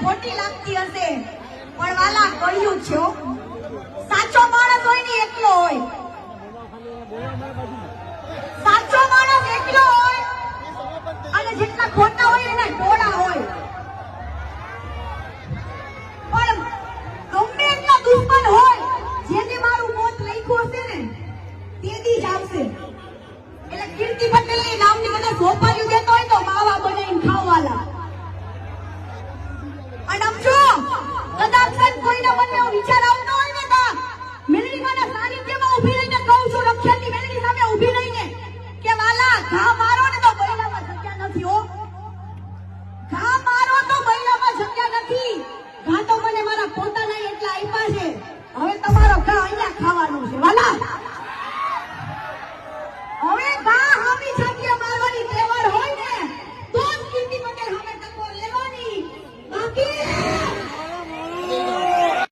ખોટી લાગતી હશે પણ વાલા કહ્યું છે સાચો માણસ હોય ને એકલો હોય, સાચો માણસ એકલો હોય અને જેટલા ખોટા હોય એના ટોળા હોય. પણ ગમે એટલા દુશ્મન હોય જેને મારું મોત લખ્યું હશે ને તે દી જ આવશે. એટલે કીર્તિ પટેલ ની નામની બધા સોપા